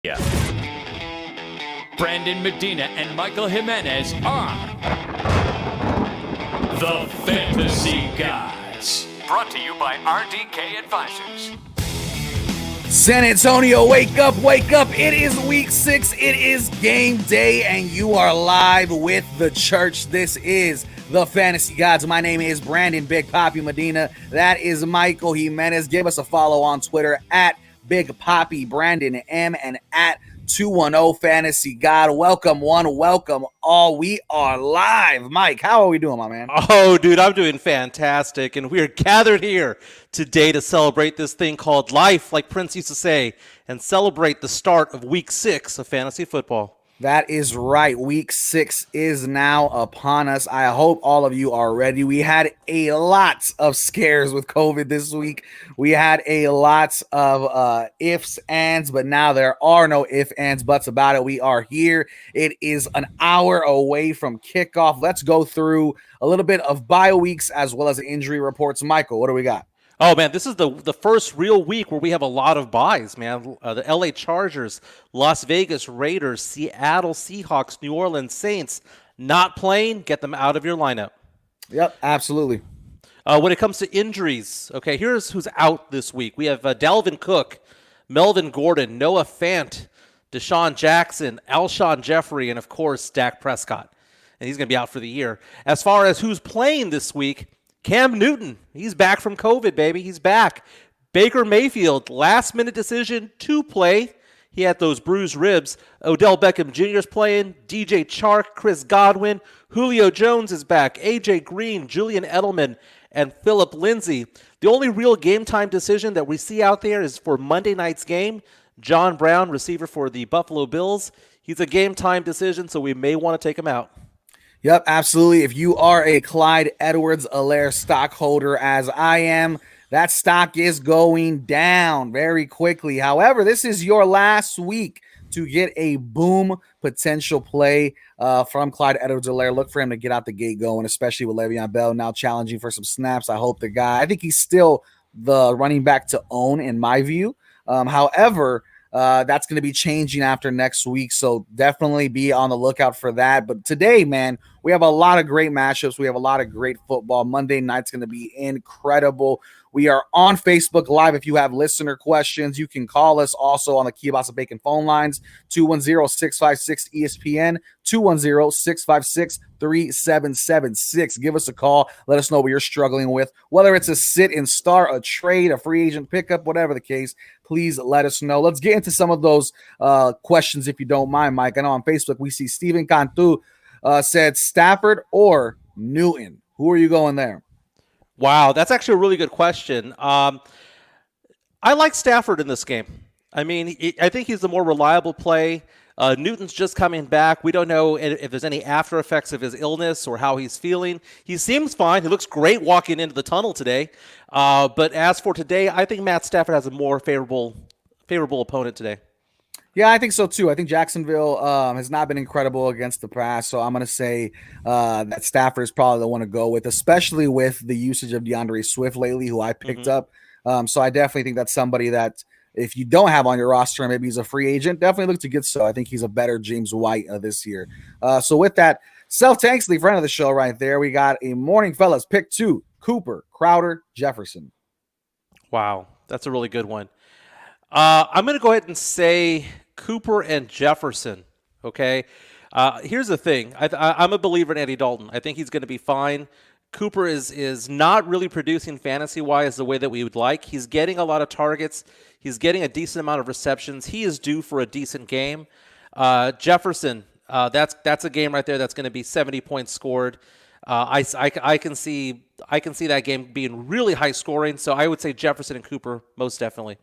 Yeah. Brandon Medina and Michael Jimenez are the Fantasy Gods. Brought to you by RDK Advisors. San Antonio, wake up, wake up. It is week 6. It is game day, and you are live with the church. This is the Fantasy Gods. My name is Brandon Big Poppy Medina. That is Michael Jimenez. Give us a follow on Twitter at Big Poppy Brandon M and at 210 Fantasy God. Welcome one, welcome all. We are live. Mike, how are we doing, my man? Oh, dude, I'm doing fantastic. And we are gathered here today to celebrate this thing called life, like Prince used to say, and celebrate the start of week 6 of fantasy football. That is right. Week 6 is now upon us. I hope all of you are ready. We had a lot of scares with COVID this week. We had a lot of ifs, ands, but now there are no ifs, ands, buts about it. We are here. It is an hour away from kickoff. Let's go through a little bit of bye weeks as well as injury reports. Michael, what do we got? Oh, man, this is the first real week where we have a lot of buys, man. The LA Chargers, Las Vegas Raiders, Seattle Seahawks, New Orleans Saints not playing. Get them out of your lineup. Yep, absolutely. When it comes to injuries, okay, here's who's out this week. We have Dalvin Cook, Melvin Gordon, Noah Fant, Deshaun Jackson, Alshon Jeffrey, and, of course, Dak Prescott. And he's going to be out for the year. As far as who's playing this week, Cam Newton, he's back from COVID, baby. He's back. Baker Mayfield, last-minute decision to play. He had those bruised ribs. Odell Beckham Jr. is playing. DJ Chark, Chris Godwin. Julio Jones is back. AJ Green, Julian Edelman, and Phillip Lindsay. The only real game-time decision that we see out there is for Monday night's game. John Brown, receiver for the Buffalo Bills. He's a game-time decision, so we may want to take him out. Yep, absolutely. If you are a Clyde Edwards-Helaire stockholder, as I am, that stock is going down very quickly. However, this is your last week to get a boom potential play from Clyde Edwards-Helaire. Look for him to get out the gate going, especially with Le'Veon Bell now challenging for some snaps. I think he's still the running back to own in my view. However, that's going to be changing after next week, so definitely be on the lookout for that. But today, man, we have a lot of great matchups. We have a lot of great football. Monday night's going to be incredible. We are on Facebook Live. If you have listener questions, you can call us also on the Kielbasa Bacon phone lines, 210-656-ESPN, 210-656-3776. Give us a call. Let us know what you're struggling with, whether it's a sit and start, a trade, a free agent pickup, whatever the case. Please let us know. Let's get into some of those questions if you don't mind, Mike. I know on Facebook we see Steven Cantu said Stafford or Newton. Who are you going there? Wow, that's actually a really good question. I like Stafford in this game. I mean, I think he's the more reliable play. Newton's just coming back. We don't know if there's any after effects of his illness or how he's feeling. He seems fine. He looks great walking into the tunnel today. But as for today, I think Matt Stafford has a more favorable opponent today. Yeah, I think so too. I think Jacksonville has not been incredible against the pass, so I'm going to say that Stafford is probably the one to go with, especially with the usage of DeAndre Swift lately, who I picked up. So I definitely think that's somebody that if you don't have on your roster, maybe he's a free agent, definitely look to get so. I think he's a better James White this year. So with that, Self-Tanksley, friend of the show right there, we got a morning fellas pick 2, Cooper, Crowder, Jefferson. Wow, that's a really good one. I'm going to go ahead and say Cooper and Jefferson, okay? Here's the thing. I'm a believer in Andy Dalton. I think he's going to be fine. Cooper is not really producing fantasy-wise the way that we would like. He's getting a lot of targets. He's getting a decent amount of receptions. He is due for a decent game. Jefferson, that's a game right there that's going to be 70 points scored. I can see that game being really high scoring, so I would say Jefferson and Cooper most definitely.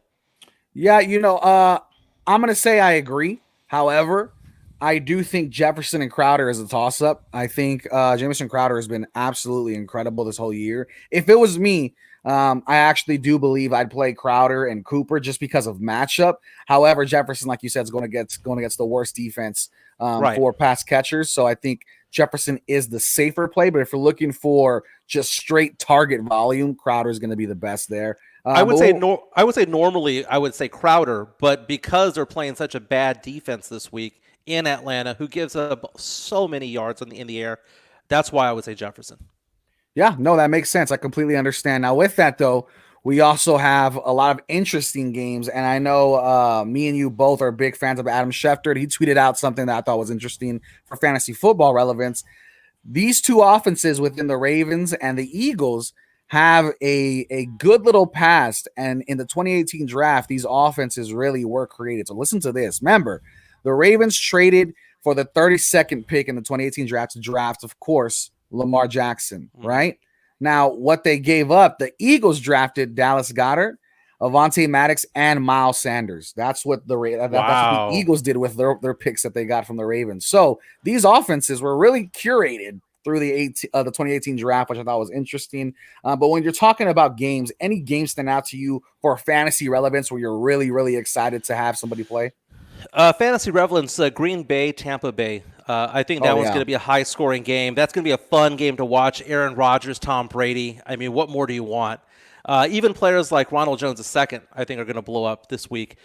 Yeah, I'm going to say I agree. However, I do think Jefferson and Crowder is a toss-up. I think Jamison Crowder has been absolutely incredible this whole year. If it was me, I actually do believe I'd play Crowder and Cooper just because of matchup. However, Jefferson, like you said, is going against the worst defense for pass catchers. So I think Jefferson is the safer play. But if you're looking for just straight target volume, Crowder is going to be the best there. I would But say I would say normally I would say Crowder, but because they're playing such a bad defense this week in Atlanta, who gives up so many yards in the air, that's why I would say Jefferson. yeah, no, that makes sense. I completely understand. Now, with that though, we also have a lot of interesting games, and I know me and you both are big fans of Adam Schefter. He tweeted out something that I thought was interesting for fantasy football relevance. These two offenses within the Ravens and the Eagles have a good little past. And in the 2018 draft, these offenses really were created. So listen to this. Remember, the Ravens traded for the 32nd pick in the 2018 draft, of course, Lamar Jackson, right? Now, what they gave up, the Eagles drafted Dallas Goedert, Avonte Maddox, and Miles Sanders. That's what that's what the Wow. Eagles did with their picks that they got from the Ravens. So these offenses were really curated through the 2018 draft, which I thought was interesting. But when you're talking about games, any games stand out to you for fantasy relevance where you're really, really excited to have somebody play? Fantasy relevance, Green Bay, Tampa Bay. I think that one's going to be a high-scoring game. That's going to be a fun game to watch. Aaron Rodgers, Tom Brady. I mean, what more do you want? Even players like Ronald Jones II, I think, are going to blow up this week.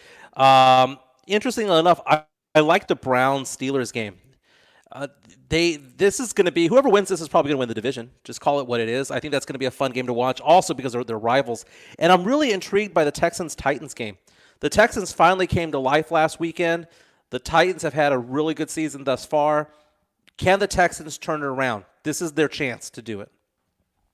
Interestingly enough, I like the Browns-Steelers game. This is going to be, whoever wins this is probably going to win the division. Just call it what it is. I think that's going to be a fun game to watch, also because they're rivals. And I'm really intrigued by the Texans-Titans game. The Texans finally came to life last weekend. The Titans have had a really good season thus far. Can the Texans turn it around? This is their chance to do it.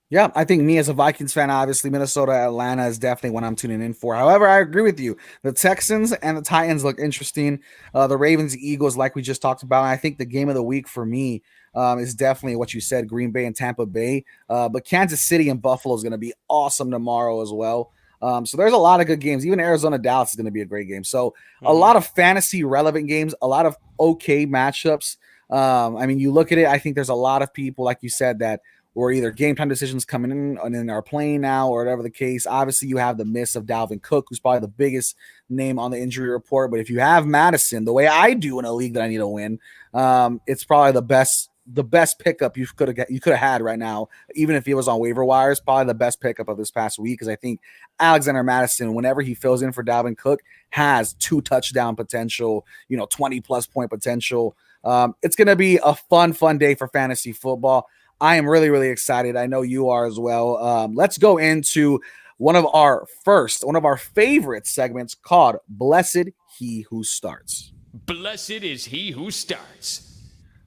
Yeah, I think me as a Vikings fan, obviously Minnesota, Atlanta is definitely what I'm tuning in for. However, I agree with you. The Texans and the Titans look interesting. The Ravens, Eagles, like we just talked about. I think the game of the week for me is definitely what you said, Green Bay and Tampa Bay. But Kansas City and Buffalo is going to be awesome tomorrow as well. So there's a lot of good games. Even Arizona Dallas is going to be a great game. So a lot of fantasy relevant games, a lot of okay matchups. I mean, you look at it, I think there's a lot of people, like you said, that were either game time decisions coming in and then are playing now or whatever the case. Obviously, you have the miss of Dalvin Cook, who's probably the biggest name on the injury report. But if you have Madison, the way I do in a league that I need to win, it's probably the best pickup you could have had right now, even if he was on waiver wires. Probably the best pickup of this past week, because I think Alexander Madison, whenever he fills in for Dalvin Cook, has 2 touchdown potential, 20+ point potential. It's going to be a fun day for fantasy football. I am really, really excited. I know you are as well. Let's go into one of our favorite segments called Blessed He Who Starts. Blessed is he who starts.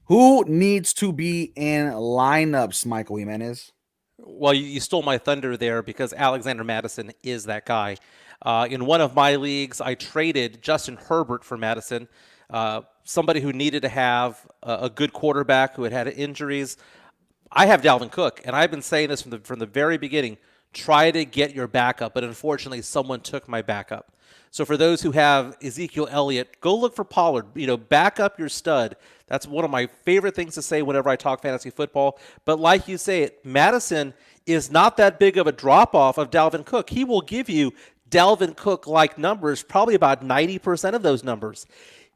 Who needs to be in lineups, Michael Jimenez? Well, you stole my thunder there because Alexander Madison is that guy. In one of my leagues, I traded Justin Herbert for Madison, somebody who needed to have a good quarterback who had injuries. I have Dalvin Cook, and I've been saying this from the very beginning. Try to get your backup, but unfortunately, someone took my backup. So for those who have Ezekiel Elliott, go look for Pollard. Back up your stud. That's one of my favorite things to say whenever I talk fantasy football. But like you say, Madison is not that big of a drop-off of Dalvin Cook. He will give you Dalvin Cook-like numbers, probably about 90% of those numbers.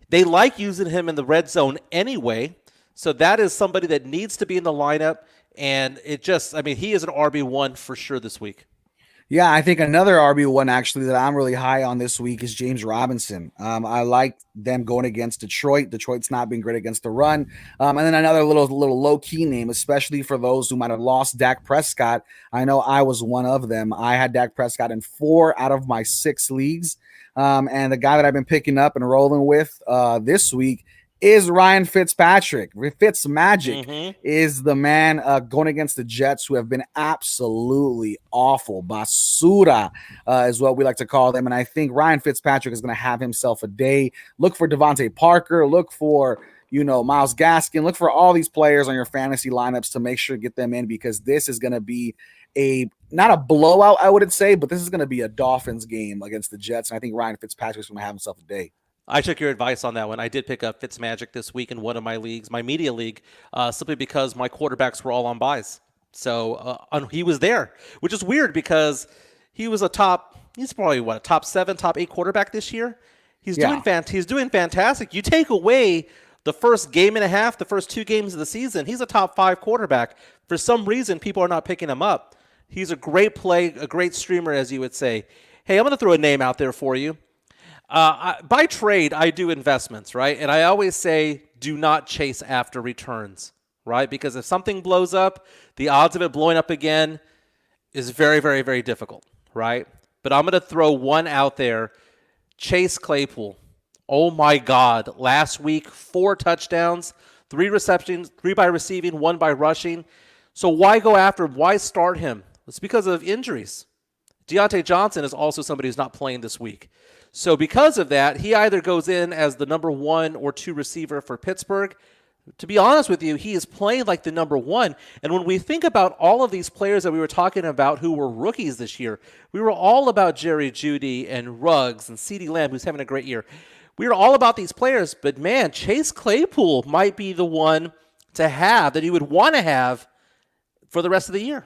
They like using him in the red zone anyway. So that is somebody that needs to be in the lineup, and he is an RB1 for sure this week. Yeah, I think another RB1 actually that I'm really high on this week is James Robinson. I like them going against Detroit. Detroit's not been great against the run. And then another little low-key name, especially for those who might have lost Dak Prescott. I know I was one of them. I had Dak Prescott in 4 out of my 6 leagues. And the guy that I've been picking up and rolling with this week is Ryan Fitzpatrick. Fitzmagic is the man going against the Jets, who have been absolutely awful. Basura is what we like to call them. And I think Ryan Fitzpatrick is going to have himself a day. Look for Devontae Parker. Look for, Myles Gaskin. Look for all these players on your fantasy lineups to make sure to get them in, because this is going to be not a blowout, I wouldn't say, but this is going to be a Dolphins game against the Jets. And I think Ryan Fitzpatrick is going to have himself a day. I took your advice on that one. I did pick up Fitzmagic this week in one of my leagues, my media league, simply because my quarterbacks were all on buys. So he was there, which is weird because he's probably a top 7, top 8 quarterback this year. He's doing fantastic. You take away the first game and a half, the first 2 games of the season, he's a top 5 quarterback. For some reason, people are not picking him up. He's a great play, a great streamer, as you would say. Hey, I'm going to throw a name out there for you. By trade, I do investments, right? And I always say, do not chase after returns, right? Because if something blows up, the odds of it blowing up again is very, very, very difficult, right? But I'm going to throw one out there. Chase Claypool. Oh my God. Last week, 4 touchdowns, 3 receptions, 3 by receiving, 1 by rushing. So why go after him? Why start him? It's because of injuries. Deontay Johnson is also somebody who's not playing this week. So because of that, he either goes in as the number 1 or 2 receiver for Pittsburgh. To be honest with you, he is playing like the number 1. And when we think about all of these players that we were talking about who were rookies this year, we were all about Jerry Jeudy and Ruggs and CeeDee Lamb, who's having a great year. We were all about these players, but man, Chase Claypool might be the one to have that you would want to have for the rest of the year.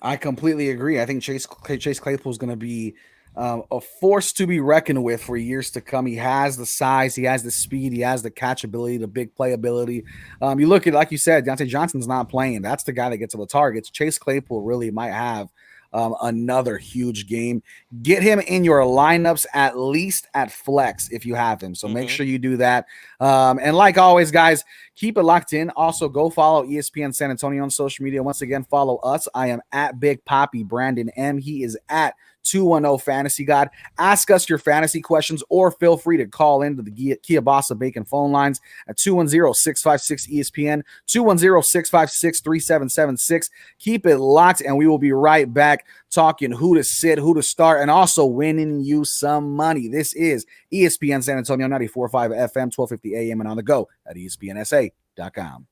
I completely agree. I think Chase Claypool is going to be a force to be reckoned with for years to come. He has the size, he has the speed, he has the catchability, the big playability. You look at, like you said, Deontay Johnson's not playing. That's the guy that gets all the targets. Chase Claypool really might have another huge game. Get him in your lineups, at least at flex if you have him. So make sure you do that. And like always, guys, keep it locked in. Also, go follow ESPN San Antonio on social media. Once again, follow us. I am at Big Poppy Brandon M. He is at 210 Fantasy God. Ask us your fantasy questions or feel free to call into the Kielbasa Bacon phone lines at 210-656-ESPN, 210-656-3776. Keep it locked, and we will be right back talking who to sit, who to start, and also winning you some money. This is ESPN San Antonio, 94.5 FM, 1250 AM, and on the go at ESPNSA.com.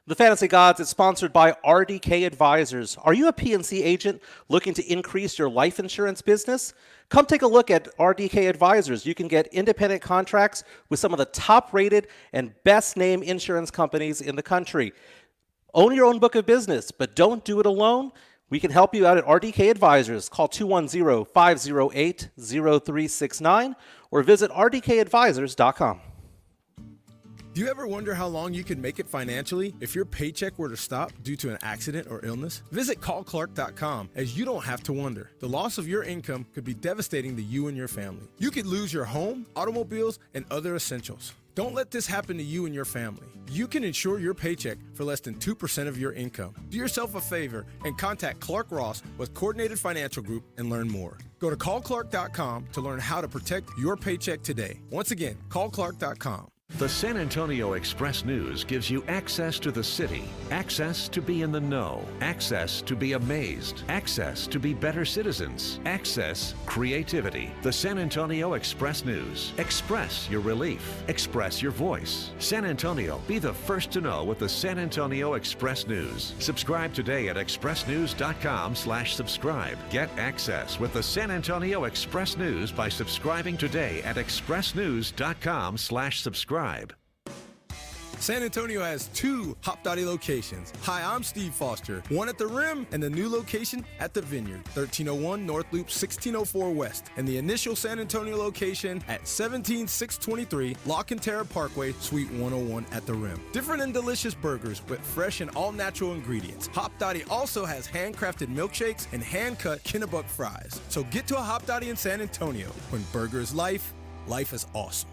The Fantasy Gods is sponsored by RDK Advisors. Are you a PNC agent looking to increase your life insurance business? Come take a look at RDK Advisors. You can get independent contracts with some of the top-rated and best-name insurance companies in the country. Own your own book of business, but don't do it alone. We can help you out at RDK Advisors. Call 210-508-0369 or visit rdkadvisors.com. Do you ever wonder how long you could make it financially if your paycheck were to stop due to an accident or illness? Visit callclark.com, as you don't have to wonder. The loss of your income could be devastating to you and your family. You could lose your home, automobiles, and other essentials. Don't let this happen to you and your family. You can insure your paycheck for less than 2% of your income. Do yourself a favor and contact Clark Ross with Coordinated Financial Group and learn more. Go to callclark.com to learn how to protect your paycheck today. Once again, callclark.com. The San Antonio Express News gives you access to the city, access to be in the know, access to be amazed, access to be better citizens, access creativity. The San Antonio Express News. Express your relief. Express your voice. San Antonio, be the first to know with the San Antonio Express News. Subscribe today at expressnews.com/subscribe. Get access with the San Antonio Express News by subscribing today at expressnews.com/subscribe. San Antonio has 2 Hop Dottie locations. Hi, I'm Steve Foster. One at the Rim and the new location at the Vineyard, 1301 North Loop 1604 West, and the initial San Antonio location at 17623 La Cantera Parkway, Suite 101 at the Rim. Different and delicious burgers with fresh and all-natural ingredients. Hop Dottie also has handcrafted milkshakes and hand-cut Kennebuck fries. So get to a Hop Dottie in San Antonio. When burger is life, life is awesome.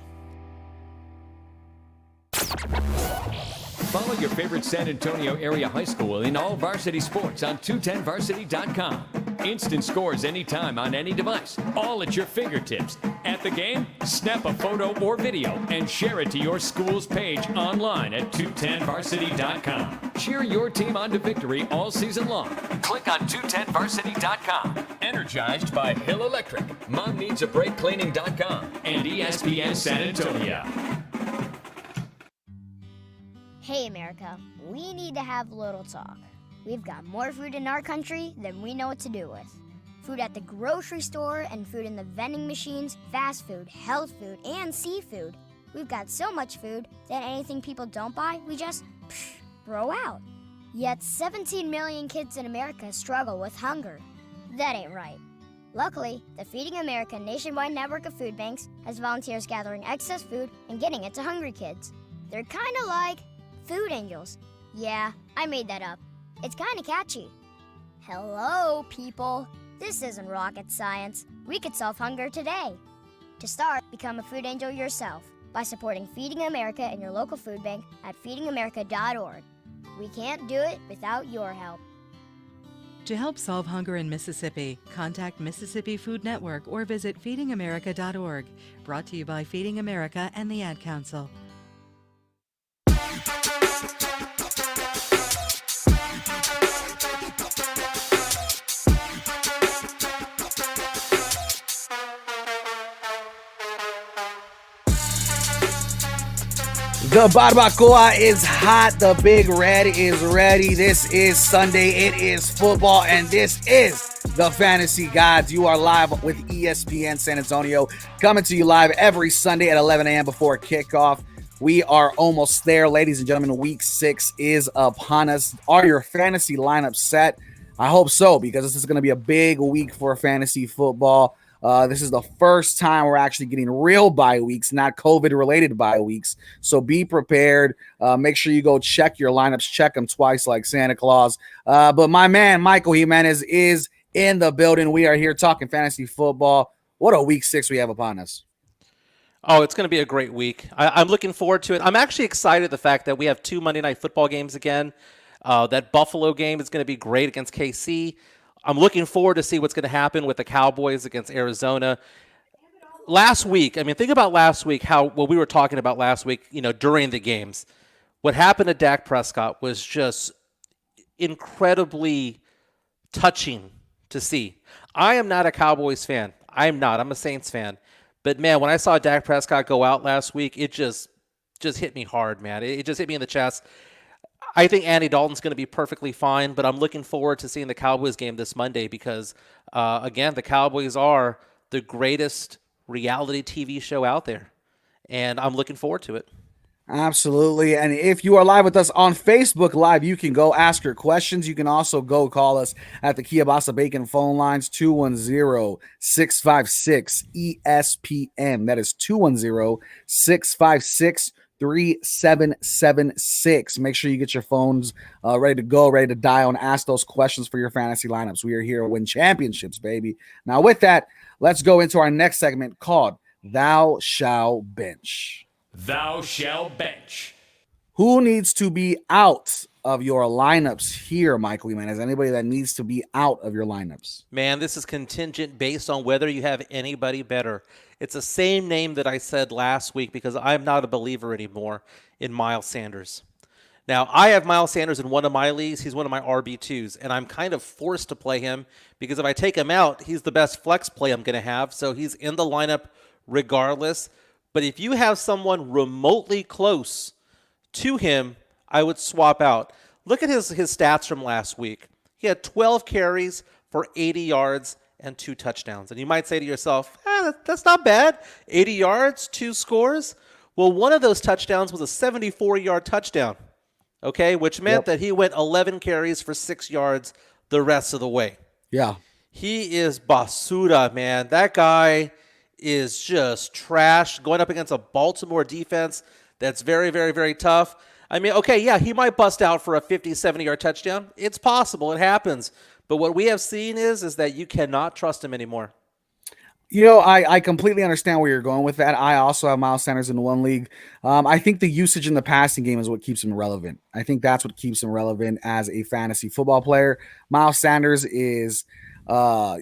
Follow your favorite San Antonio area high school in all varsity sports on 210varsity.com. Instant scores anytime on any device, all at your fingertips. At the game, snap a photo or video and share it to your school's page online at 210varsity.com. Cheer your team on to victory all season long. Click on 210varsity.com. Energized by Hill Electric, MomNeedsABreakCleaning.com, and ESPN San Antonio. Hey America, we need to have a little talk. We've got more food in our country than we know what to do with. Food at the grocery store and food in the vending machines, fast food, health food, and seafood. We've got so much food that anything people don't buy, we just throw out. Yet 17 million kids in America struggle with hunger. That ain't right. Luckily, the Feeding America nationwide network of food banks has volunteers gathering excess food and getting it to hungry kids. They're kind of like food angels. Yeah, I made that up. It's kind of catchy. Hello, people. This isn't rocket science. We could solve hunger today. To start, become a food angel yourself by supporting Feeding America in your local food bank at feedingamerica.org. We can't do it without your help. To help solve hunger in Mississippi, contact Mississippi Food Network or visit feedingamerica.org. Brought to you by Feeding America and the Ad Council. The barbacoa is hot. The Big Red is ready. This is Sunday. It is football, and this is the Fantasy Gods. You are live with ESPN San Antonio, coming to you live every Sunday at 11 a.m. before kickoff. We are almost there, ladies and gentlemen. Week 6 is upon us. Are your fantasy lineups set? I hope so, because this is going to be a big week for fantasy football. This is the first time we're actually getting real bye weeks, not COVID-related bye weeks. So be prepared. Make sure you go check your lineups. Check them twice like Santa Claus. But my man, Michael Jimenez, is in the building. We are here talking fantasy football. What a week 6 we have upon us. Oh, it's going to be a great week. I'm looking forward to it. I'm actually excited the fact that we have 2 Monday Night Football games again. That Buffalo game is going to be great against KC. I'm looking forward to see what's going to happen with the Cowboys against Arizona. Last week, think about last week, what we were talking about last week, during the games. What happened to Dak Prescott was just incredibly touching to see. I am not a Cowboys fan. I'm a Saints fan. But, man, when I saw Dak Prescott go out last week, it just hit me hard, man. It just hit me in the chest. I think Andy Dalton's going to be perfectly fine, but I'm looking forward to seeing the Cowboys game this Monday because, again, the Cowboys are the greatest reality TV show out there, and I'm looking forward to it. Absolutely. And if you are live with us on Facebook Live, you can go ask your questions. You can also go call us at the Kielbasa Bacon phone lines, 210-656-ESPN. That is 210-656-3776. Make sure you get your phones ready to go, ready to dial, and ask those questions for your fantasy lineups. We are here to win championships, baby. Now, with that, let's go into our next segment called Thou Shall Bench. Thou shall bench. Who needs to be out of your lineups here, Michael Jimenez? Anybody that needs to be out of your lineups? Man, this is contingent based on whether you have anybody better. It's the same name that I said last week because I'm not a believer anymore in Miles Sanders. Now, I have Miles Sanders in one of my leagues. He's one of my RB2s, and I'm kind of forced to play him because if I take him out, he's the best flex play I'm going to have, so he's in the lineup regardless. But if you have someone remotely close to him, I would swap out. Look at his stats from last week. He had 12 carries for 80 yards and 2 touchdowns. And you might say to yourself, that's not bad. 80 yards, 2 scores. Well, one of those touchdowns was a 74-yard touchdown, okay, which meant that he went 11 carries for 6 yards the rest of the way. Yeah. He is basura, man. That guy is just trash going up against a Baltimore defense that's very, very, very tough. He might bust out for a 50, 70-yard touchdown. It's possible. It happens. But what we have seen is that you cannot trust him anymore. I completely understand where you're going with that. I also have Miles Sanders in one league. I think the usage in the passing game is what keeps him relevant. I think that's what keeps him relevant as a fantasy football player. Miles Sanders is a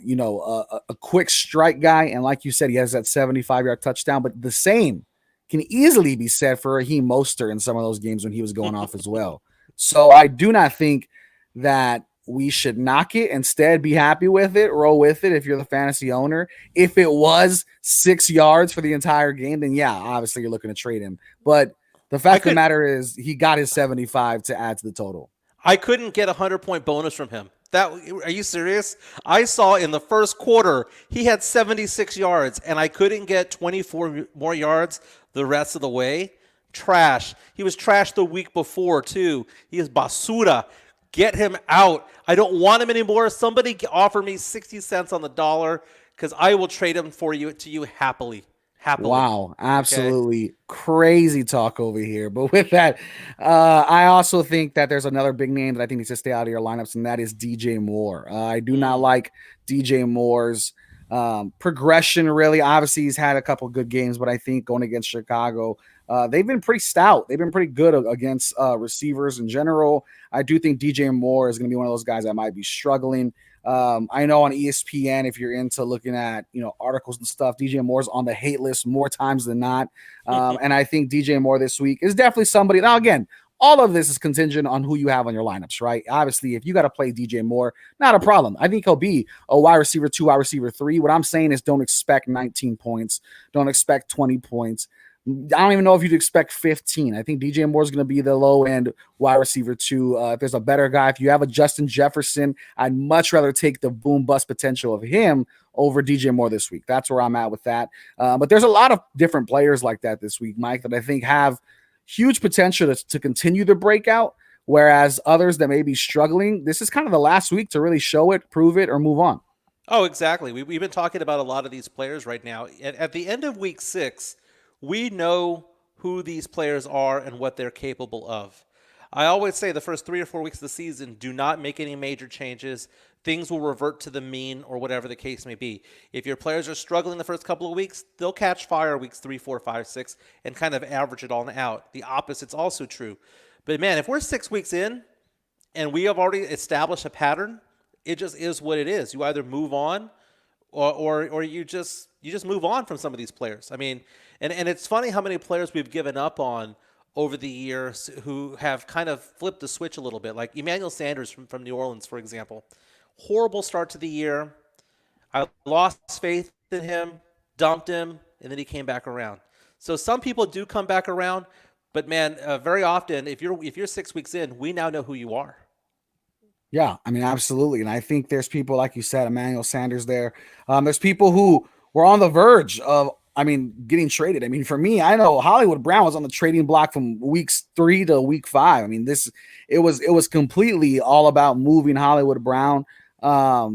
quick strike guy. And like you said, he has that 75-yard touchdown, but the same can easily be said for Raheem Mostert in some of those games when he was going off as well. So I do not think that we should knock it. Instead, be happy with it, roll with it if you're the fantasy owner. If it was 6 yards for the entire game, then yeah, obviously you're looking to trade him. But the fact of the matter is he got his 75 to add to the total. I couldn't get a 100-point bonus from him. Are you serious? I saw in the first quarter he had 76 yards, and I couldn't get 24 more yards the rest of the way. Trash. He was trash the week before, too. He is basura. Get him out. I don't want him anymore. Somebody offer me 60 cents on the dollar because I will trade him to you happily. happily. Wow, absolutely crazy talk over here. But with that, I also think that there's another big name that I think needs to stay out of your lineups, and that is DJ Moore. I do not like DJ Moore's progression, really. Obviously, he's had a couple good games, but I think going against Chicago, they've been pretty stout. They've been pretty good against receivers in general. I do think DJ Moore is going to be one of those guys that might be struggling. I know on ESPN, if you're into looking at, articles and stuff, DJ Moore's on the hate list more times than not. And I think DJ Moore this week is definitely somebody. Now, again, all of this is contingent on who you have on your lineups, right? Obviously, if you got to play DJ Moore, not a problem. I think he'll be a wide receiver 2, wide receiver 3. What I'm saying is don't expect 19 points. Don't expect 20 points. I don't even know if you'd expect 15. I think DJ Moore is going to be the low end wide receiver 2. If there's a better guy, if you have a Justin Jefferson, I'd much rather take the boom bust potential of him over DJ Moore this week. That's where I'm at with that. But there's a lot of different players like that this week, Mike, that I think have huge potential to continue the breakout, whereas others that may be struggling, this is kind of the last week to really show it, prove it, or move on. Oh, exactly. We've been talking about a lot of these players right now. At the end of week 6, we know who these players are and what they're capable of. I always say the first 3 or 4 weeks of the season, do not make any major changes. Things will revert to the mean or whatever the case may be. If your players are struggling the first couple of weeks, they'll catch fire weeks 3, 4, 5, 6 and kind of average it all out. The opposite's also true. But man, if we're 6 weeks in and we have already established a pattern, it just is what it is. You either move on or you just move on from some of these players. I mean, and it's funny how many players we've given up on over the years who have kind of flipped the switch a little bit, like Emmanuel Sanders from New Orleans, for example. Horrible start to the year. I lost faith in him, dumped him, and then he came back around. So some people do come back around, but man, very often, if you're 6 weeks in, we now know who you are. Yeah, I mean, absolutely. And I think there's people, like you said, Emmanuel Sanders there. There's people who were on the verge of, getting traded. I mean, for me, I know Hollywood Brown was on the trading block from weeks 3 to week 5. I mean, it was completely all about moving Hollywood Brown,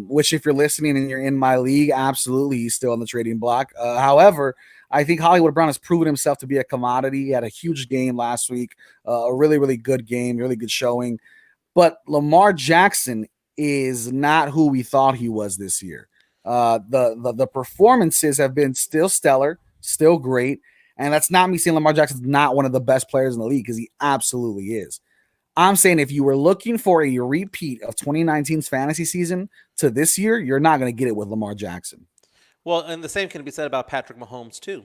which if you're listening and you're in my league, absolutely, he's still on the trading block. However, I think Hollywood Brown has proven himself to be a commodity. He had a huge game last week, a really, really good game, really good showing. But Lamar Jackson is not who we thought he was this year. The performances have been still stellar, still great. And that's not me saying Lamar Jackson's not one of the best players in the league, because he absolutely is. I'm saying if you were looking for a repeat of 2019's fantasy season to this year, you're not going to get it with Lamar Jackson. Well, and the same can be said about Patrick Mahomes, too.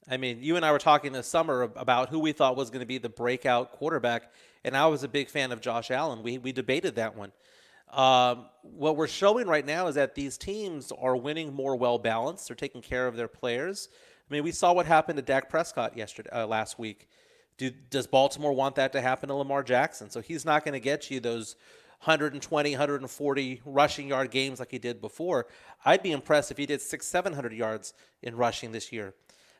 I mean, you and I were talking this summer about who we thought was going to be the breakout quarterback, and I was a big fan of Josh Allen. We debated that one. What we're showing right now is that these teams are winning more well-balanced. They're taking care of their players. I mean, we saw what happened to Dak Prescott last week. Does Baltimore want that to happen to Lamar Jackson? So he's not going to get you those 120, 140 rushing yard games like he did before. I'd be impressed if he did 600-700 yards in rushing this year.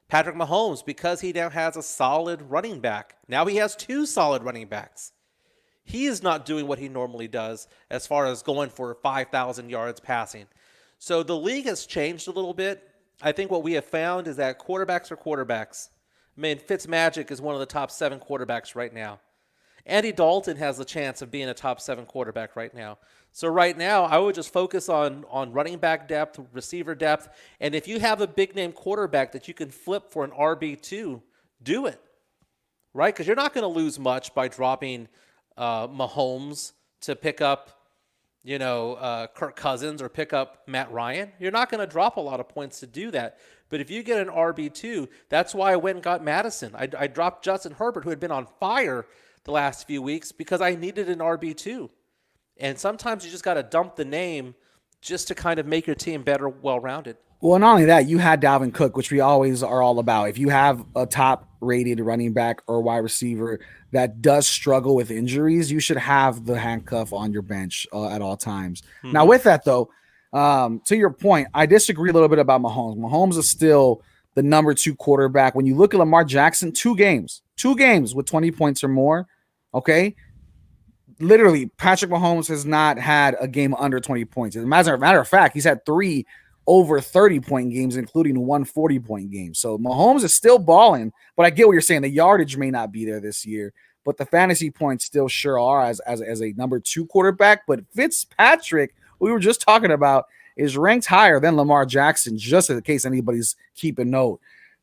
Patrick Mahomes, because he now has a solid running back. Now he has 2 solid running backs. He is not doing what he normally does as far as going for 5,000 yards passing. So the league has changed a little bit. I think what we have found is that quarterbacks are quarterbacks. I mean, Fitzmagic is one of the top 7 quarterbacks right now. Andy Dalton has the chance of being a top 7 quarterback right now. So right now, I would just focus on running back depth, receiver depth, and if you have a big-name quarterback that you can flip for an RB2, do it, right? Because you're not going to lose much by dropping Mahomes to pick up, Kirk Cousins or pick up Matt Ryan. You're not going to drop a lot of points to do that. But if you get an RB2, that's why I went and got Madison. I dropped Justin Herbert, who had been on fire the last few weeks, because I needed an RB2. And sometimes you just got to dump the name just to kind of make your team better, well-rounded. Well, not only that, you had Dalvin Cook, which we always are all about. If you have a top-rated running back or wide receiver that does struggle with injuries, you should have the handcuff on your bench at all times. Mm-hmm. Now, with that, though, to your point, I disagree a little bit about Mahomes. Mahomes is still the number 2 quarterback. When you look at Lamar Jackson, 2 games with 20 points or more, okay? Literally, Patrick Mahomes has not had a game under 20 points. As a matter of fact, he's had 3 over 30-point games, including 140-point game. So Mahomes is still balling, but I get what you're saying. The yardage may not be there this year, but the fantasy points still sure are as a number 2 quarterback. But Fitzpatrick, we were just talking about, is ranked higher than Lamar Jackson, just in case anybody's keeping note.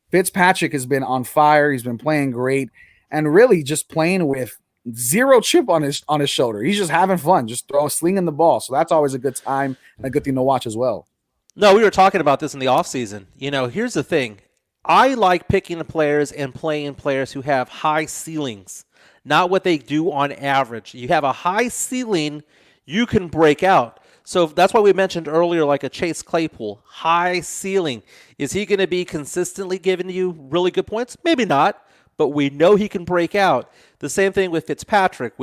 Fitzpatrick has been on fire. He's been playing great and really just playing with zero chip on his shoulder. He's just having fun, just slinging the ball. So that's always a good time and a good thing to watch as well. No, we were talking about this in the offseason. Here's the thing. I like picking the players and playing players who have high ceilings, not what they do on average. You have a high ceiling, you can break out. So that's why we mentioned earlier, like a Chase Claypool, high ceiling. Is he going to be consistently giving you really good points? Maybe not, but we know he can break out. The same thing with Fitzpatrick,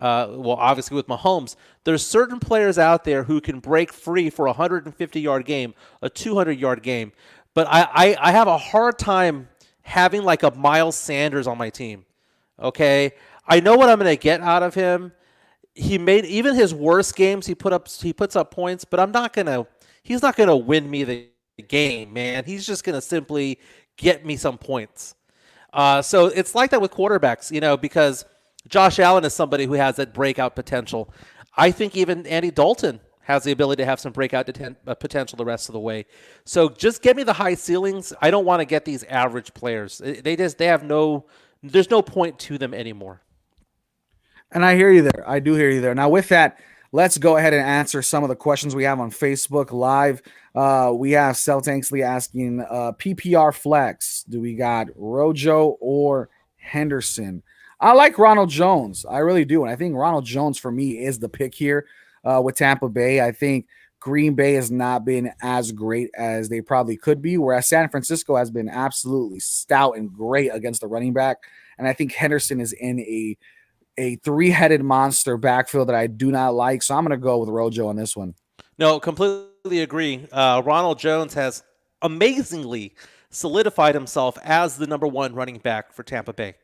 obviously with Mahomes. There's certain players out there who can break free for a 150-yard game, a 200-yard game. But I have a hard time having like a Miles Sanders on my team, okay? I know what I'm going to get out of him. He made even his worst games. He puts up points, but he's not gonna win me the game, man. He's just gonna simply get me some points. So it's like that with quarterbacks, because Josh Allen is somebody who has that breakout potential. I think even Andy Dalton has the ability to have some breakout potential the rest of the way. So just get me the high ceilings. I don't want to get these average players. There's no point to them anymore. And I hear you there. I do hear you there. Now, with that, let's go ahead and answer some of the questions we have on Facebook Live. We have Celtanksley asking PPR flex. Do we got Rojo or Henderson? I like Ronald Jones. I really do. And I think Ronald Jones, for me, is the pick here with Tampa Bay. I think Green Bay has not been as great as they probably could be, whereas San Francisco has been absolutely stout and great against the running back. And I think Henderson is in a three-headed monster backfield that I do not like. So I'm going to go with Rojo on this one. No, completely agree. Ronald Jones has amazingly solidified himself as the number 1 running back for Tampa Bay.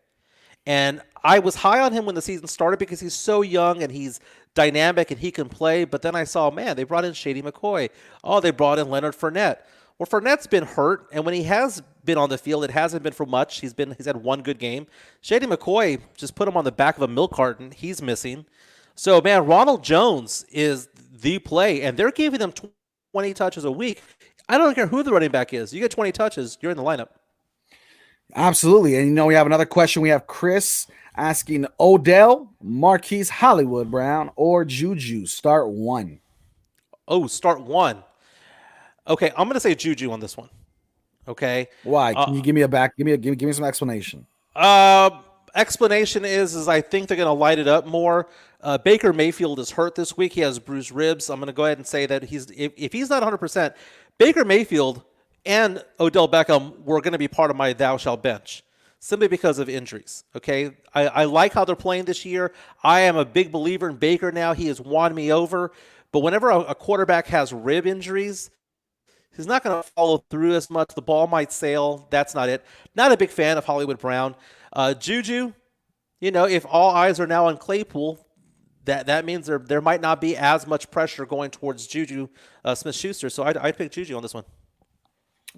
And I was high on him when the season started because he's so young and he's dynamic and he can play. But then I saw, man, they brought in Shady McCoy. Oh, they brought in Leonard Fournette. Well, Fournette's been hurt, and when he has been on the field, it hasn't been for much. He's had one good game. Shady McCoy just put him on the back of a milk carton. He's missing. So, man, Ronald Jones is the play, and they're giving them 20 touches a week. I don't care who the running back is. You get 20 touches, you're in the lineup. Absolutely. And, we have another question. We have Chris asking Odell, Marquise Hollywood Brown, or Juju, start 1. Oh, start 1. Okay, I'm going to say Juju on this one. Okay. Why? Can you give me some explanation? Explanation is I think they're going to light it up more. Baker Mayfield is hurt this week. He has bruised ribs. I'm going to go ahead and say that if he's not 100%, Baker Mayfield and Odell Beckham were going to be part of my thou shalt bench simply because of injuries. Okay. I like how they're playing this year. I am a big believer in Baker now. He has won me over. But whenever a quarterback has rib injuries, he's not going to follow through as much. The ball might sail. That's not it. Not a big fan of Hollywood Brown. Juju, if all eyes are now on Claypool, that means there might not be as much pressure going towards Juju Smith-Schuster. So I'd pick Juju on this one.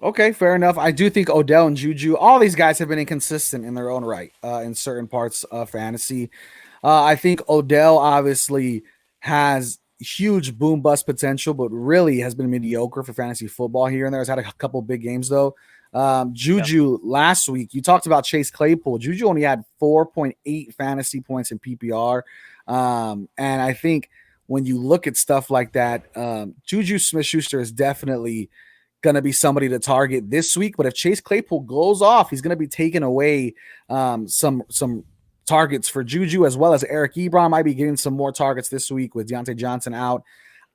Okay, fair enough. I do think Odell and Juju, all these guys have been inconsistent in their own right in certain parts of fantasy. I think Odell obviously has huge boom bust potential, but really has been mediocre for fantasy football here and there. Has had a couple big games though. Juju last week, you talked about Chase Claypool. Juju only had 4.8 fantasy points in PPR. And I think when you look at stuff like that, Juju Smith-Schuster is definitely going to be somebody to target this week. But if Chase Claypool goes off, he's going to be taking away some targets for Juju, as well as Eric Ebron might be getting some more targets this week with Deontay Johnson out.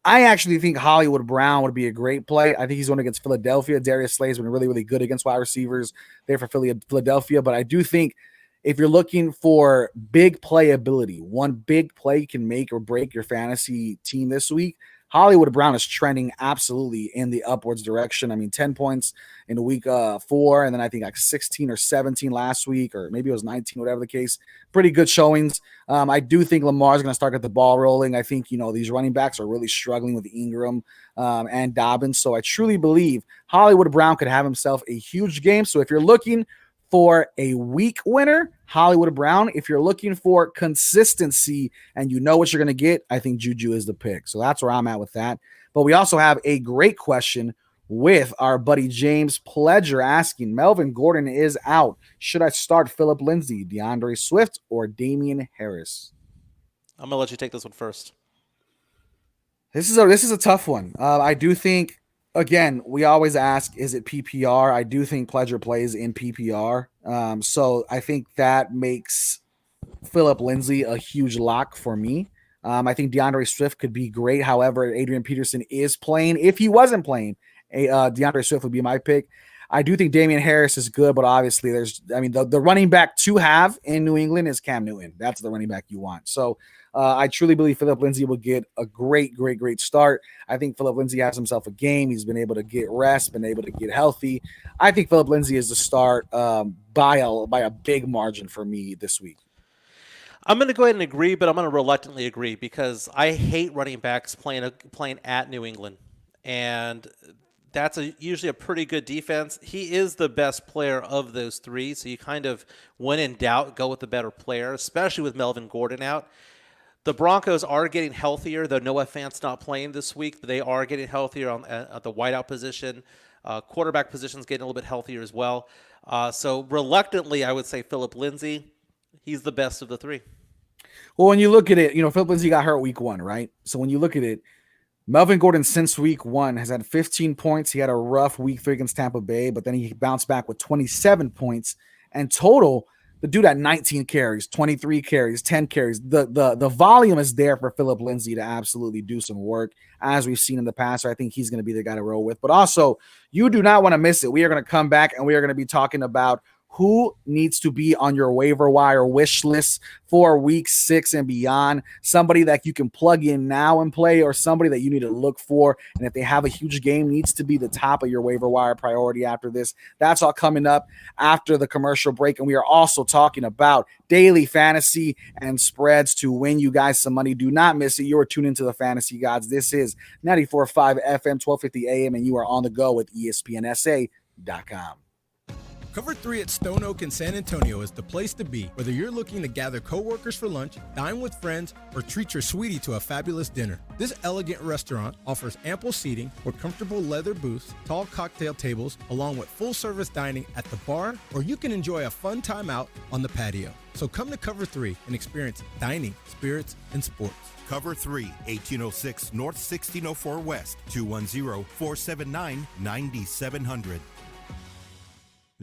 I actually think Hollywood Brown would be a great play. I think he's going against Philadelphia. Darius Slay's been really, really good against wide receivers there for Philadelphia. But I do think if you're looking for big playability, one big play can make or break your fantasy team this week, Hollywood Brown is trending absolutely in the upwards direction. I mean, 10 points in week 4, and then I think like 16 or 17 last week, or maybe it was 19, whatever the case. Pretty good showings. I do think Lamar's going to start get the ball rolling. I think, these running backs are really struggling with Ingram and Dobbins. So I truly believe Hollywood Brown could have himself a huge game. So if you're looking for a week winner, Hollywood Brown. If you're looking for consistency and you know what you're going to get, I think Juju is the pick. So that's where I'm at with that. But we also have a great question with our buddy James Pledger asking, Melvin Gordon is out. Should I start Phillip Lindsay, DeAndre Swift, or Damian Harris? I'm going to let you take this one first. This is a tough one. I do think, again, we always ask, is it PPR? I do think Pledger plays in PPR. So I think that makes Phillip Lindsay a huge lock for me. I think DeAndre Swift could be great. However, Adrian Peterson is playing. If he wasn't playing, DeAndre Swift would be my pick. I do think Damian Harris is good, but obviously the running back to have in New England is Cam Newton. That's the running back you want. So I truly believe Phillip Lindsay will get a great start. I think Phillip Lindsay has himself a game. He's been able to get rest, been able to get healthy. I think Phillip Lindsay is the start by a big margin for me this week. I'm going to go ahead and agree, but I'm going to reluctantly agree because I hate running backs playing at New England. And that's usually a pretty good defense. He is the best player of those three, so you kind of, when in doubt, go with the better player, especially with Melvin Gordon out. The Broncos are getting healthier, though Noah Fant's not playing this week. They are getting healthier at the wideout position. Quarterback position's getting a little bit healthier as well. So reluctantly, I would say Phillip Lindsay. He's the best of the three. Well, when you look at it, Phillip Lindsay got hurt week 1, right? So when you look at it, Melvin Gordon since week 1 has had 15 points. He had a rough week 3 against Tampa Bay, but then he bounced back with 27 points. And total, the dude had 19 carries, 23 carries, 10 carries. The volume is there for Phillip Lindsay to absolutely do some work, as we've seen in the past. So I think he's going to be the guy to roll with. But also, you do not want to miss it. We are going to come back and we are going to be talking about who needs to be on your waiver wire wish list for week 6 and beyond. Somebody that you can plug in now and play, or somebody that you need to look for. And if they have a huge game, needs to be the top of your waiver wire priority after this. That's all coming up after the commercial break. And we are also talking about daily fantasy and spreads to win you guys some money. Do not miss it. You are tuned into the Fantasy Gods. This is 94.5 FM, 1250 AM, and you are on the go with ESPNSA.com. Cover 3 at Stone Oak in San Antonio is the place to be, whether you're looking to gather coworkers for lunch, dine with friends, or treat your sweetie to a fabulous dinner. This elegant restaurant offers ample seating with comfortable leather booths, tall cocktail tables, along with full-service dining at the bar, or you can enjoy a fun time out on the patio. So come to Cover 3 and experience dining, spirits, and sports. Cover 3, 1806 North 1604 West, 210-479-9700.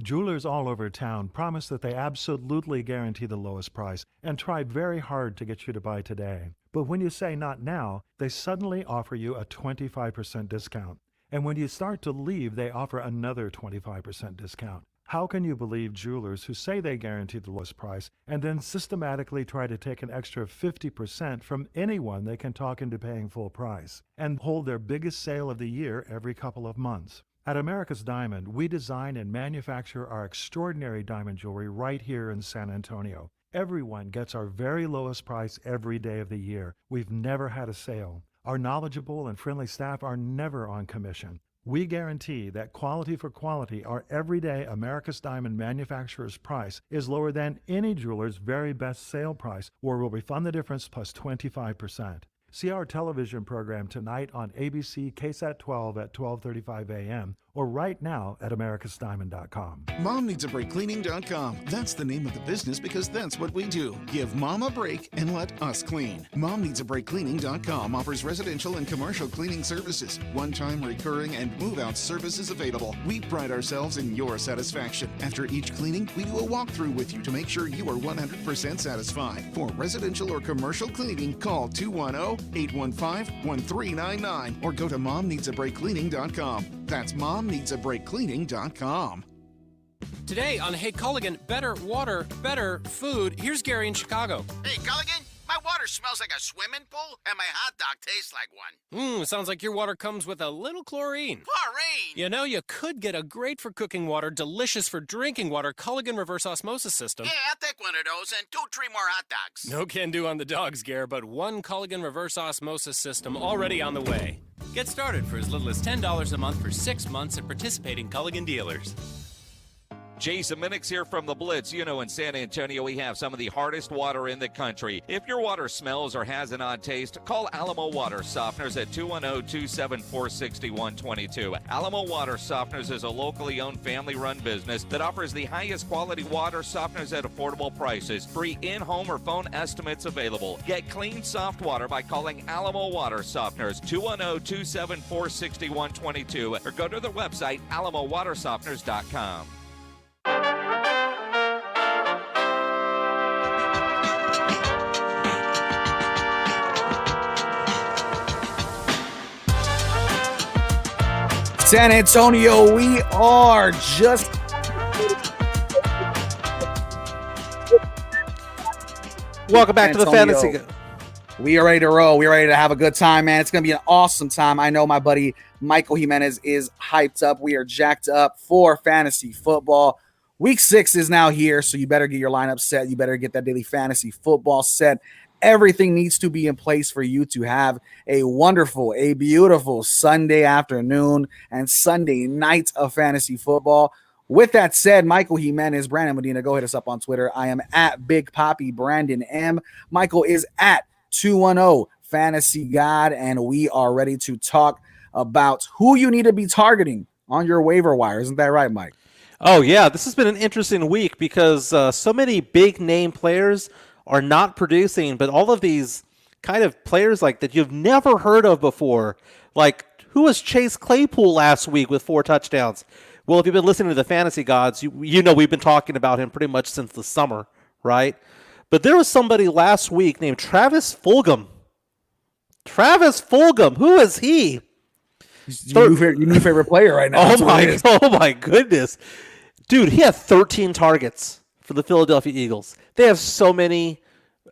Jewelers all over town promise that they absolutely guarantee the lowest price and tried very hard to get you to buy today. But when you say not now, they suddenly offer you a 25% discount. And when you start to leave, they offer another 25% discount. How can you believe jewelers who say they guarantee the lowest price and then systematically try to take an extra 50% from anyone they can talk into paying full price and hold their biggest sale of the year every couple of months? At America's Diamond, we design and manufacture our extraordinary diamond jewelry right here in San Antonio. Everyone gets our very lowest price every day of the year. We've never had a sale. Our knowledgeable and friendly staff are never on commission. We guarantee that quality for quality, our everyday America's Diamond manufacturer's price is lower than any jeweler's very best sale price, or we'll refund the difference plus 25%. See our television program tonight on ABC KSAT 12 at 12:35 a.m. or right now at americasdiamond.com. MomNeedsABreakCleaning.com. That's the name of the business because that's what we do. Give Mom a break and let us clean. MomNeedsABreakCleaning.com offers residential and commercial cleaning services. One-time, recurring, and move-out services available. We pride ourselves in your satisfaction. After each cleaning, we do a walkthrough with you to make sure you are 100% satisfied. For residential or commercial cleaning, call 210-815-1399 or go to MomNeedsABreakCleaning.com. That's MomNeedsABreakCleaning.com. Today on Hey Culligan, better water, better food. Here's Gary in Chicago. Hey Culligan, my My water smells like a swimming pool, and my hot dog tastes like one. Sounds like your water comes with a little chlorine. Chlorine? You know, you could get a great for cooking water, delicious for drinking water Culligan reverse osmosis system. Yeah, I'll take one of those and 2-3 more hot dogs. No can do on the dogs, Gare, but one Culligan reverse osmosis system already on the way. Get started for as little as $10 a month for 6 months at participating Culligan dealers. Jason Minix here from the Blitz. You know, in San Antonio, we have some of the hardest water in the country. If your water smells or has an odd taste, call Alamo Water Softeners at 210-274-6122. Alamo Water Softeners is a locally owned family-run business that offers the highest quality water softeners at affordable prices. Free in-home or phone estimates available. Get clean, soft water by calling Alamo Water Softeners, 210-274-6122, or go to their website, alamowatersofteners.com. San Antonio, we are just welcome back to the Fantasy. We are ready to roll. We're ready to have a good time, man. It's going to be an awesome time. I know my buddy Michael Jimenez is hyped up. We are jacked up for fantasy football. Week 6 is now here, so you better get your lineup set. You better get that daily fantasy football set. Everything needs to be in place for you to have a wonderful, a beautiful Sunday afternoon and Sunday night of fantasy football. With that said, Michael Jimenez, Brandon Medina, go hit us up on Twitter. I am at Big Poppy Brandon M. Michael is at 210 Fantasy God, and we are ready to talk about who you need to be targeting on your waiver wire. Isn't that right, Mike? Oh, yeah. This has been an interesting week because so many big name players are not producing, but all of these kind of players like that you've never heard of before. Like, who was Chase Claypool last week with 4 touchdowns? Well, if you've been listening to the Fantasy Gods, you know we've been talking about him pretty much since the summer, right? But there was somebody last week named Travis Fulgham. Travis Fulgham, who is he? Your new favorite player right now. Oh my goodness. Dude, he had 13 targets for the Philadelphia Eagles. They have so many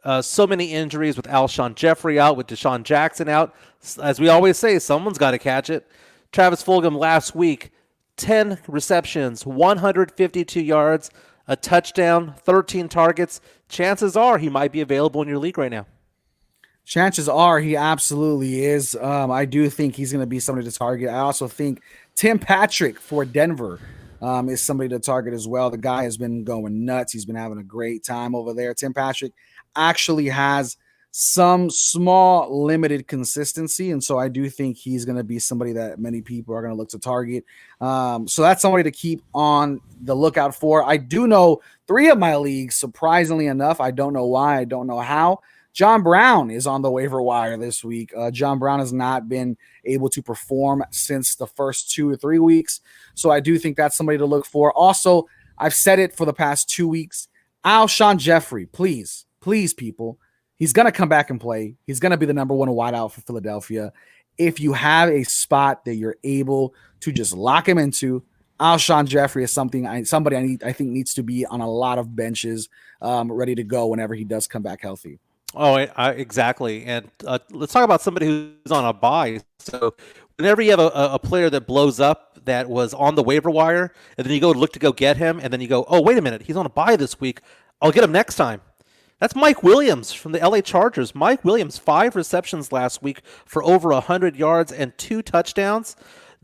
injuries with Alshon Jeffrey out, with Deshaun Jackson out. As we always say, someone's got to catch it. Travis Fulgham last week, 10 receptions, 152 yards, a touchdown, 13 targets. Chances are he might be available in your league right now. Chances are he absolutely is. I do think he's going to be somebody to target. I also think Tim Patrick for Denver is somebody to target as well. The guy has been going nuts. He's been having a great time over there. Tim Patrick actually has some small limited consistency, and so I do think he's going to be somebody that many people are going to look to target. So that's somebody to keep on the lookout for. I do know 3 of my leagues, surprisingly enough. I don't know why. I don't know how. John Brown is on the waiver wire this week. John Brown has not been able to perform since the first 2 or 3 weeks. So I do think that's somebody to look for. Also, I've said it for the past 2 weeks. Alshon Jeffrey, please, people. He's going to come back and play. He's going to be the number 1 wideout for Philadelphia. If you have a spot that you're able to just lock him into, Alshon Jeffrey is somebody I think needs to be on a lot of benches, ready to go whenever he does come back healthy. Oh, exactly. And let's talk about somebody who's on a bye. So whenever you have a player that blows up that was on the waiver wire, and then you go look to go get him, and then you go, oh, wait a minute, he's on a bye this week. I'll get him next time. That's Mike Williams from the LA Chargers. Mike Williams, 5 receptions last week for over 100 yards and 2 touchdowns.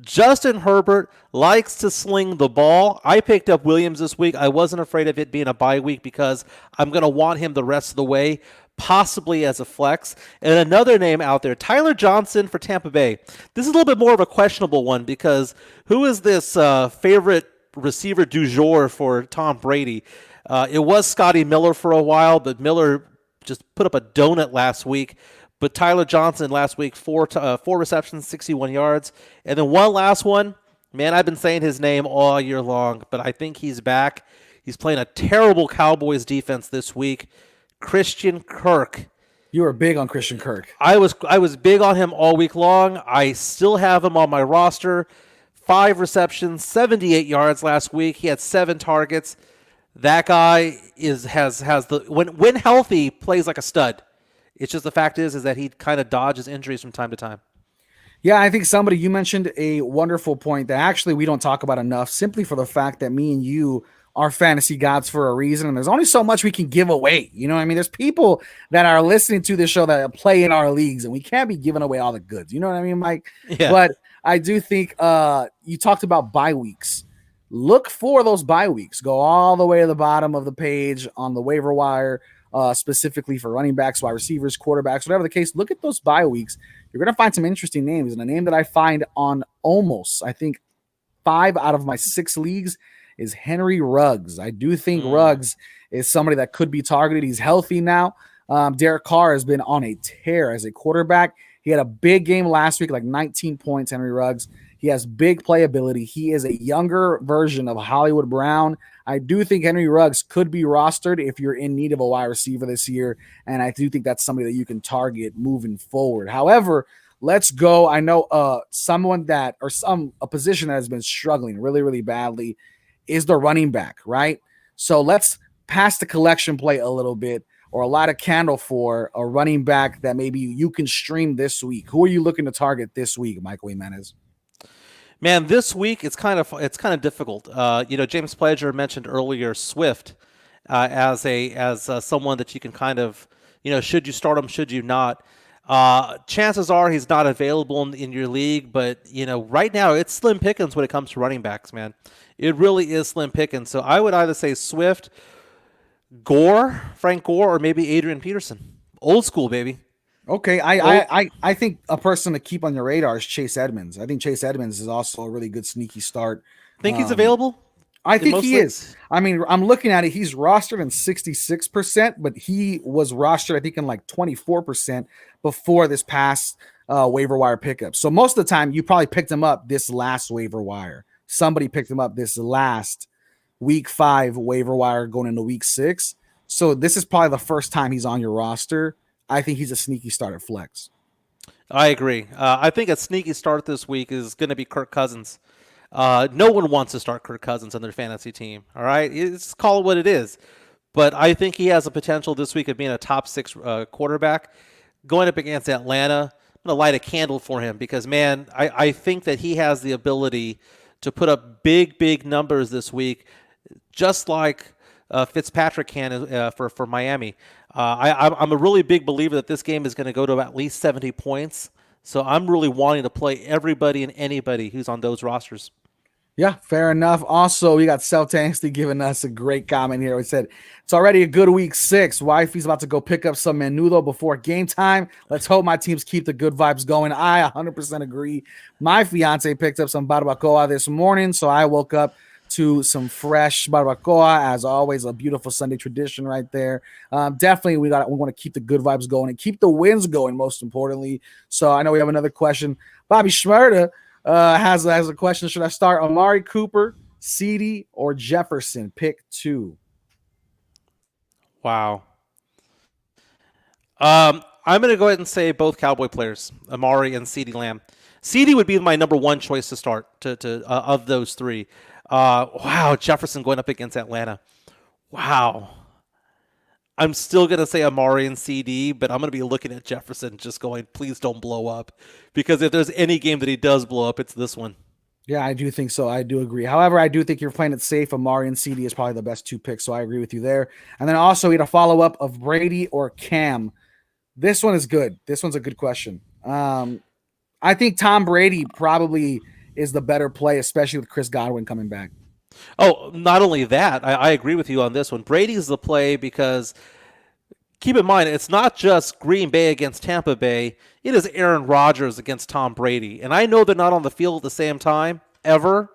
Justin Herbert likes to sling the ball. I picked up Williams this week. I wasn't afraid of it being a bye week because I'm going to want him the rest of the way, possibly as a flex. And another name out there, Tyler Johnson for Tampa Bay. This is a little bit more of a questionable one because who is this favorite receiver du jour for Tom Brady? It was Scotty Miller for a while, but Miller just put up a donut last week. But Tyler Johnson last week, 4 receptions, 61 yards. And then one last one. Man, I've been saying his name all year long, but I think he's back. He's playing a terrible Cowboys defense this week. Christian Kirk. You were big on Christian Kirk. I was big on him all week long. I still have him on my roster. 5 receptions, 78 yards last week. He had 7 targets. That guy has when healthy plays like a stud. It's just the fact is that he kind of dodges injuries from time to time. Yeah, I think you mentioned a wonderful point that actually we don't talk about enough, simply for the fact that me and you are fantasy gods for a reason. And there's only so much we can give away. You know what I mean? There's people that are listening to this show that play in our leagues, and we can't be giving away all the goods. You know what I mean, Mike? Yeah. But I do think you talked about bye weeks. Look for those bye weeks. Go all the way to the bottom of the page on the waiver wire, specifically for running backs, wide receivers, quarterbacks, whatever the case. Look at those bye weeks. You're going to find some interesting names. And a name that I find on almost, I think, 5 out of my 6 leagues is Henry Ruggs. I do think Ruggs is somebody that could be targeted. He's healthy now. Derek Carr has been on a tear as a quarterback. He had a big game last week, like 19 points, Henry Ruggs. He has big playability. He is a younger version of Hollywood Brown. I do think Henry Ruggs could be rostered if you're in need of a wide receiver this year, and I do think that's somebody that you can target moving forward. However, let's go. I know a position that has been struggling really, really badly is the running back, right? So let's pass the collection plate a little bit, or a lot of candle for a running back that maybe you can stream this week. Who are you looking to target this week, Michael Jimenez? Man, this week it's kind of difficult. James Pledger mentioned earlier Swift as someone that you can kind of, should you start him, should you not? Chances are he's not available in your league, but right now it's slim pickings when it comes to running backs, man. It really is slim pickings. So I would either say Swift, Frank Gore, or maybe Adrian Peterson. Old school, baby. Okay, I think a person to keep on your radar is Chase Edmonds. I think Chase Edmonds is also a really good sneaky start. Think he's available? I think he is. I mean, I'm looking at it. He's rostered in 66%, but he was rostered, I think, in like 24% before this past waiver wire pickup. So most of the time, you probably picked him up this last waiver wire. Somebody picked him up this last week 5 waiver wire going into week 6. So this is probably the first time he's on your roster. I think he's a sneaky start at flex. I agree. I think a sneaky start this week is going to be Kirk Cousins. No one wants to start Kirk Cousins on their fantasy team. All right, just call it what it is. But I think he has a potential this week of being a top 6 quarterback. Going up against Atlanta, I'm going to light a candle for him because, man, I think that he has the ability to put up big numbers this week, just like Fitzpatrick can for Miami. I'm a really big believer that this game is going to go to at least 70 points. So I'm really wanting to play everybody and anybody who's on those rosters. Yeah, fair enough. Also, we got Self Tansty giving us a great comment here. We said, it's already a good week 6. Wifey's about to go pick up some menudo before game time. Let's hope my teams keep the good vibes going. I 100% agree. My fiance picked up some barbacoa this morning, so I woke up to some fresh barbacoa. As always, a beautiful Sunday tradition right there. Definitely, we want to keep the good vibes going and keep the wins going, most importantly. So I know we have another question. Bobby Schmerda has a question. Should I start Amari Cooper, CeeDee, or Jefferson? Pick 2. Wow. I'm going to go ahead and say both Cowboy players, Amari and CeeDee Lamb. CeeDee would be my number 1 choice to start of those 3. Wow, Jefferson going up against Atlanta. Wow. I'm still going to say Amari and CeeDee, but I'm going to be looking at Jefferson just going, please don't blow up. Because if there's any game that he does blow up, it's this one. Yeah, I do think so. I do agree. However, I do think you're playing it safe. Amari and CeeDee is probably the best 2 picks, so I agree with you there. And then also we had a follow-up of Brady or Cam. This one is good. This one's a good question. I think Tom Brady probably is the better play, especially with Chris Godwin coming back. Oh, not only that, I agree with you on this one. Brady's the play because keep in mind, it's not just Green Bay against Tampa Bay. It is Aaron Rodgers against Tom Brady. And I know they're not on the field at the same time, ever.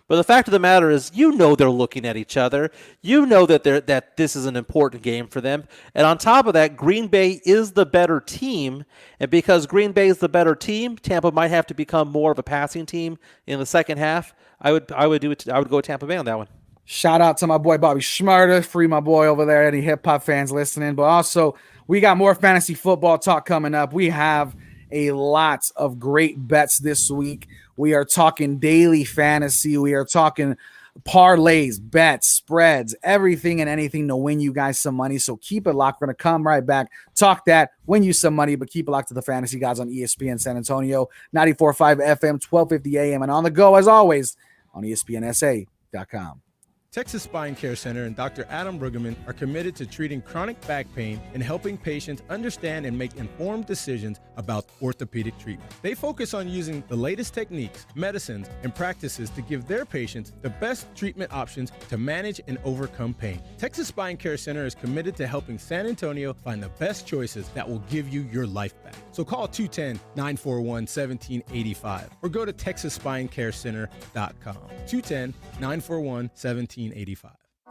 But the fact of the matter is, they're looking at each other. That this is an important game for them. And on top of that, Green Bay is the better team. And because Green Bay is the better team, Tampa might have to become more of a passing team in the second half. I would go with Tampa Bay on that one. Shout out to my boy Bobby Schmarter, free my boy over there, any hip-hop fans listening. But also, we got more fantasy football talk coming up. We have a lot of great bets this week. We are talking daily fantasy. We are talking parlays, bets, spreads, everything and anything to win you guys some money. So keep it locked. We're going to come right back, talk that, win you some money, but keep it locked to the Fantasy Gods on ESPN San Antonio, 94.5 FM, 1250 AM, and on the go, as always, on ESPNSA.com. Texas Spine Care Center and Dr. Adam Brueggemann are committed to treating chronic back pain and helping patients understand and make informed decisions about orthopedic treatment. They focus on using the latest techniques, medicines, and practices to give their patients the best treatment options to manage and overcome pain. Texas Spine Care Center is committed to helping San Antonio find the best choices that will give you your life back. So call 210-941-1785 or go to texasspinecarecenter.com. 210-941-1785.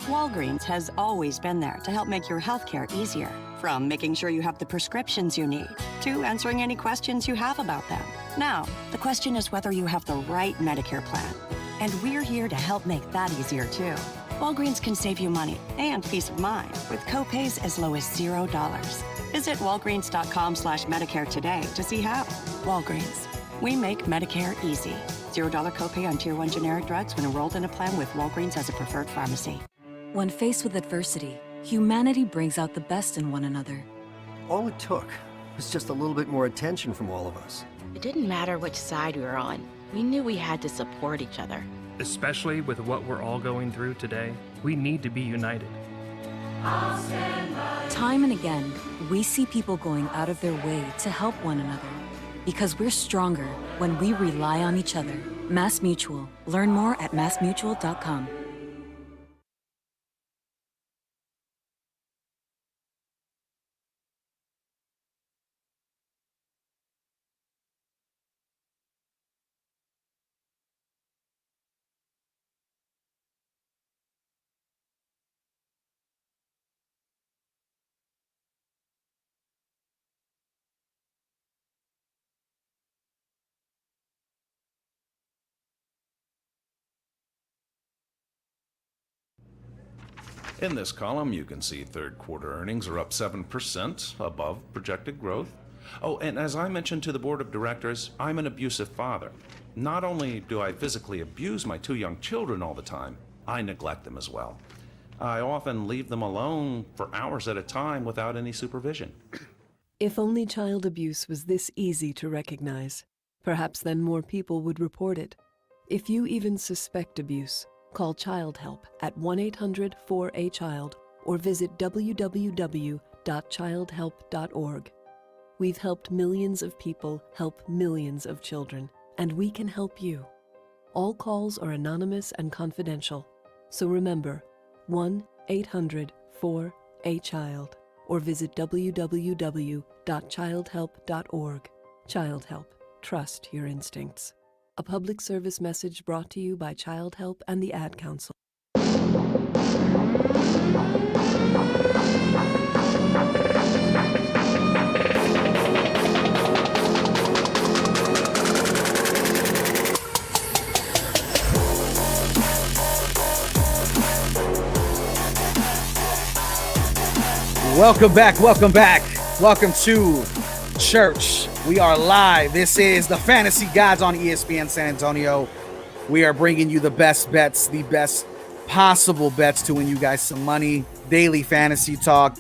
Walgreens has always been there to help make your healthcare easier. From making sure you have the prescriptions you need to answering any questions you have about them. Now, the question is whether you have the right Medicare plan. And we're here to help make that easier too. Walgreens can save you money and peace of mind with copays as low as $0. Visit walgreens.com/Medicare today to see how. Walgreens. We make Medicare easy. $0 copay on Tier 1 generic drugs when enrolled in a plan with Walgreens as a preferred pharmacy. When faced with adversity, humanity brings out the best in one another. All it took was just a little bit more attention from all of us. It didn't matter which side we were on. We knew we had to support each other. Especially with what we're all going through today, we need to be united. Time and again, we see people going out of their way to help one another. Because we're stronger when we rely on each other. Mass Mutual. Learn more at massmutual.com. In this column, you can see third quarter earnings are up 7% above projected growth. Oh, and as I mentioned to the board of directors, I'm an abusive father. Not only do I physically abuse my 2 young children all the time, I neglect them as well. I often leave them alone for hours at a time without any supervision. If only child abuse was this easy to recognize, perhaps then more people would report it. If you even suspect abuse, call Child Help at 1-800-4A-CHILD or visit www.childhelp.org. We've helped millions of people help millions of children, and we can help you. All calls are anonymous and confidential, so remember 1-800-4A-CHILD or visit www.childhelp.org. Child Help. Trust your instincts. A public service message brought to you by Child Help and the Ad Council. Welcome back. Welcome back. Welcome to church. We are live. This is the Fantasy Gods on ESPN San Antonio. We are bringing you the best bets, the best possible bets to win you guys some money. Daily fantasy talk.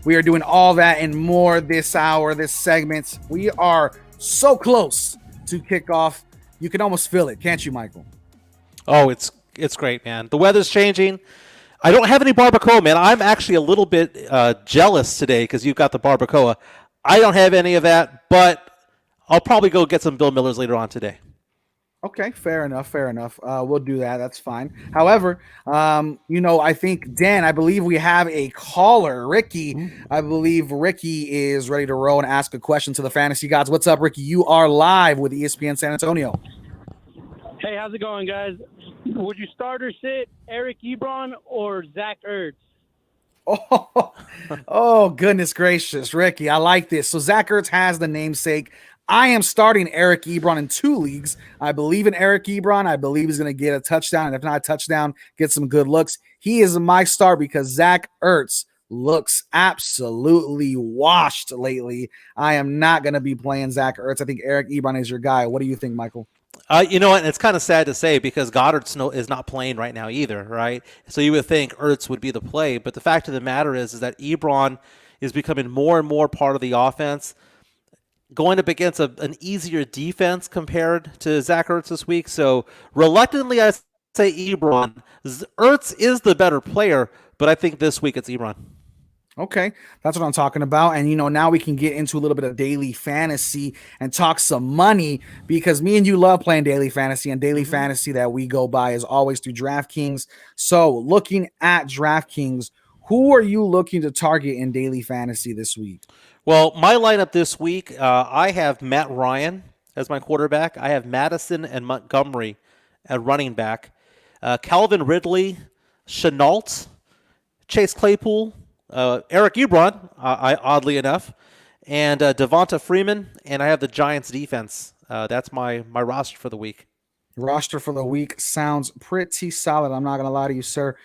We are doing all that and more this hour, this segment. We are so close to kick off. You can almost feel it, can't you, Michael? Oh, it's great, man. The weather's changing. I don't have any barbacoa, man. I'm actually a little bit jealous today because you've got the barbacoa. I don't have any of that, but I'll probably go get some Bill Millers later on today. Okay, fair enough. We'll do that. That's fine. However, I think, Dan, I believe we have a caller, Ricky. I believe Ricky is ready to roll and ask a question to the Fantasy Gods. What's up, Ricky? You are live with ESPN San Antonio. Hey, how's it going, guys? Would you start or sit Eric Ebron or Zach Ertz? Oh, goodness gracious, Ricky. I like this. So Zach Ertz has the namesake. I am starting Eric Ebron in 2 leagues. I believe in Eric Ebron. I believe he's going to get a touchdown. And if not a touchdown, get some good looks. He is my start because Zach Ertz looks absolutely washed lately. I am not going to be playing Zach Ertz. I think Eric Ebron is your guy. What do you think, Michael? You know what? And it's kind of sad to say because Goddard is not playing right now either, right? So you would think Ertz would be the play, but the fact of the matter is that Ebron is becoming more and more part of the offense, going up against an easier defense compared to Zach Ertz this week. So reluctantly, I say Ebron. Ertz is the better player, but I think this week it's Ebron. Okay, that's what I'm talking about. And, now we can get into a little bit of daily fantasy and talk some money because me and you love playing daily fantasy, and daily fantasy that we go by is always through DraftKings. So looking at DraftKings, who are you looking to target in daily fantasy this week? Well, my lineup this week, I have Matt Ryan as my quarterback. I have Madison and Montgomery at running back. Calvin Ridley, Chenault, Chase Claypool, Eric Ebron, oddly enough, and Devonta Freeman, and I have the Giants defense. That's my roster for the week. Roster for the week sounds pretty solid. I'm not going to lie to you, sir.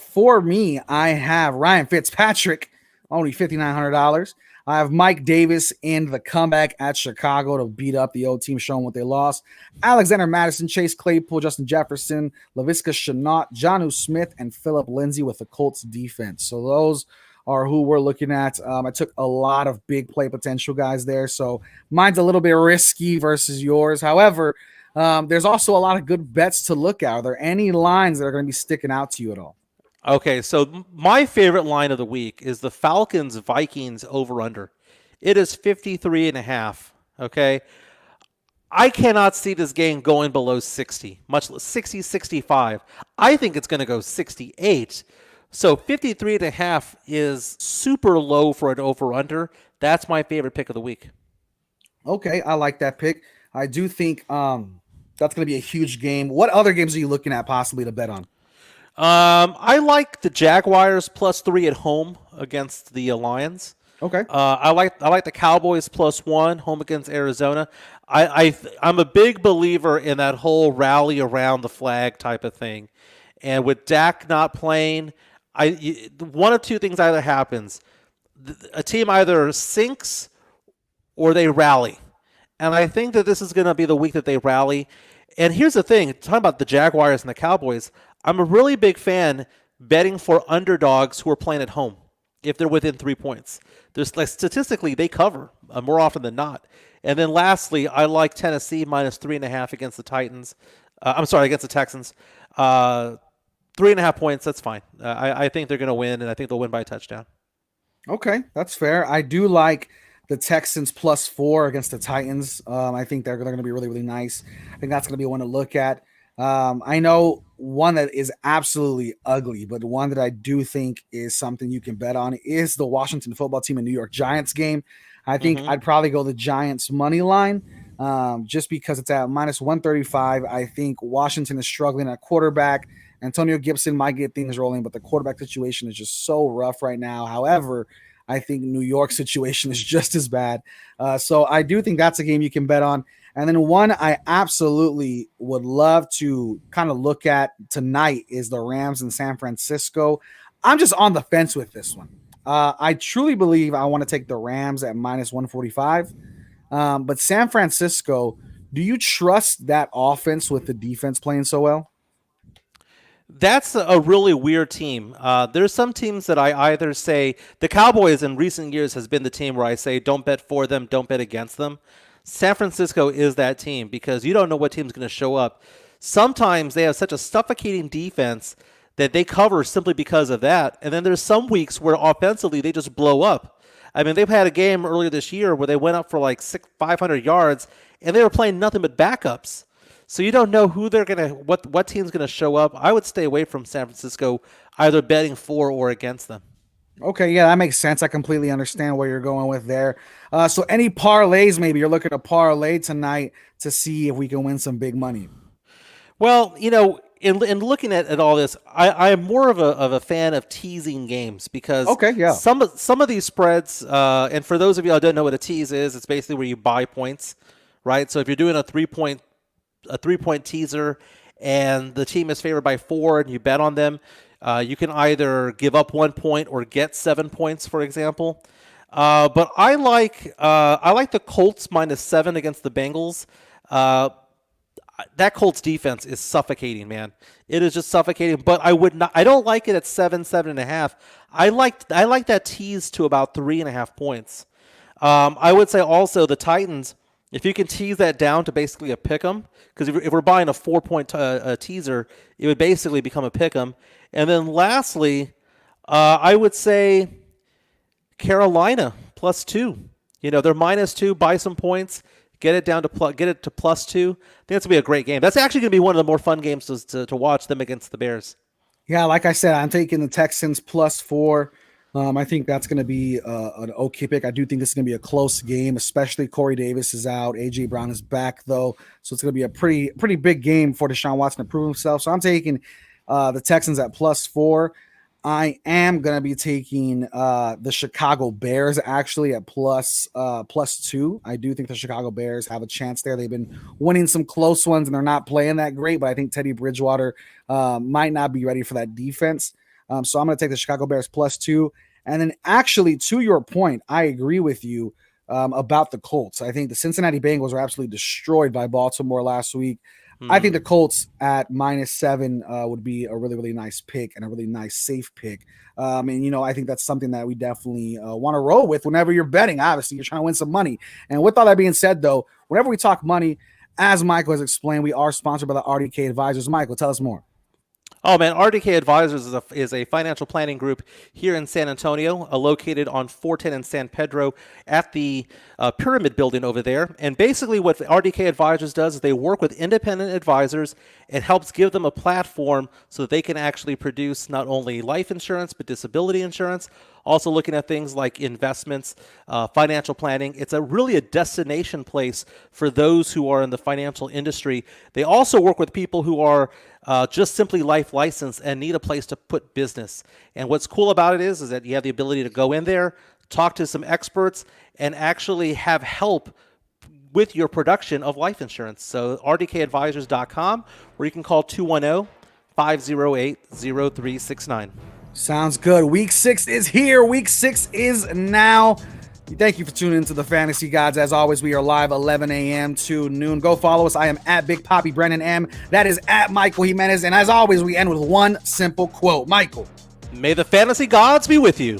For me, I have Ryan Fitzpatrick, only $5,900. I have Mike Davis in the comeback at Chicago to beat up the old team, showing what they lost. Alexander Madison, Chase Claypool, Justin Jefferson, Laviska Shenault, Jonnu Smith, and Phillip Lindsay with the Colts defense. So those are who we're looking at. I took a lot of big play potential guys there, so mine's a little bit risky versus yours. However, there's also a lot of good bets to look at. Are there any lines that are going to be sticking out to you at all? Okay, so my favorite line of the week is the Falcons-Vikings over-under. It is 53.5, okay? I cannot see this game going below 60, much less 60, 65. I think it's going to go 68. So 53.5 is super low for an over-under. That's my favorite pick of the week. Okay, I like that pick. I do think that's going to be a huge game. What other games are you looking at possibly to bet on? I like the Jaguars +3 at home against the Lions. Okay. I like the Cowboys +1 home against Arizona. I'm a big believer in that whole rally around the flag type of thing, and with Dak not playing, one of two things either happens: a team either sinks or they rally, and I think that this is going to be the week that they rally. And here's the thing: talking about the Jaguars and the Cowboys, I'm a really big fan betting for underdogs who are playing at home if they're within 3 points. There's statistically they cover more often than not. And then lastly, I like Tennessee -3.5 against the Titans. Against the Texans. 3.5 points, that's fine. I think they're going to win, and I think they'll win by a touchdown. Okay, that's fair. I do like the Texans +4 against the Titans. I think they're going to be really, really nice. I think that's going to be one to look at. I know one that is absolutely ugly, but one that I do think is something you can bet on is the Washington football team and New York Giants game. I think I'd probably go the Giants money line just because it's at -135. I think Washington is struggling at quarterback. Antonio Gibson might get things rolling, but the quarterback situation is just so rough right now. However, I think New York's situation is just as bad. So I do think that's a game you can bet on. And then one I absolutely would love to kind of look at tonight is the Rams in San Francisco. I'm just on the fence with this one. I truly believe I want to take the Rams at -145. But San Francisco, do you trust that offense with the defense playing so well? That's a really weird team. There's some teams that I either say the Cowboys in recent years has been the team where I say don't bet for them, don't bet against them. San Francisco is that team because you don't know what team's going to show up. Sometimes they have such a suffocating defense that they cover simply because of that. And then there's some weeks where offensively they just blow up. I mean, they've had a game earlier this year where they went up for like 500 yards and they were playing nothing but backups. So you don't know who they're going to, what team's going to show up. I would stay away from San Francisco, either betting for or against them. Okay, yeah, that makes sense. I completely understand where you're going with there. So any parlays, maybe you're looking to parlay tonight to see if we can win some big money. Well, in looking at all this, I am more of a fan of teasing games because some of these spreads, and for those of you who don't know what a tease is, it's basically where you buy points, right? So if you're doing a three-point teaser and the team is favored by 4 and you bet on them, you can either give up 1 point or get 7 points, for example. But I like the Colts -7 against the Bengals. that Colts defense is suffocating, man. It is just suffocating. But I don't like it at 7.5. I like that tease to about 3.5 points. I would say also the Titans, if you can tease that down to basically a pick 'em, because if we're buying a 4-point teaser, it would basically become a pick 'em. And then lastly, I would say Carolina +2. They're -2. Buy some points. Get it down to +2. I think that's going to be a great game. That's actually going to be one of the more fun games to watch them against the Bears. Yeah, like I said, I'm taking the Texans +4. I think that's going to be an okay pick. I do think this is going to be a close game, especially Corey Davis is out. A.J. Brown is back, though. So it's going to be a pretty big game for Deshaun Watson to prove himself. So I'm taking the Texans at +4. I am going to be taking the Chicago Bears actually at +2. I do think the Chicago Bears have a chance there. They've been winning some close ones, and they're not playing that great, but I think Teddy Bridgewater might not be ready for that defense. So I'm going to take the Chicago Bears +2. And then actually, to your point, I agree with you about the Colts. I think the Cincinnati Bengals were absolutely destroyed by Baltimore last week. I think the Colts at -7 would be a really, really nice pick and a really nice safe pick. And I think that's something that we definitely want to roll with whenever you're betting. Obviously, you're trying to win some money. And with all that being said, though, whenever we talk money, as Michael has explained, we are sponsored by the RDK Advisors. Michael, tell us more. Oh, man, RDK Advisors is a financial planning group here in San Antonio, located on 410 in San Pedro at the Pyramid Building over there. And basically what RDK Advisors does is they work with independent advisors. It helps give them a platform so that they can actually produce not only life insurance, but disability insurance. Also looking at things like investments, financial planning. It's really a destination place for those who are in the financial industry. They also work with people who are just simply life licensed and need a place to put business. And what's cool about it is that you have the ability to go in there, talk to some experts, and actually have help with your production of life insurance. So rdkadvisors.com, or you can call 210-508-0369. Sounds good. Week 6 is here. Week 6 is now. Thank you for tuning into the Fantasy Gods. As always, we are live 11 a.m. to noon. Go follow us. I am at Big Poppy Brennan M. That is at Michael Jimenez. And as always, we end with one simple quote. Michael. May the fantasy gods be with you.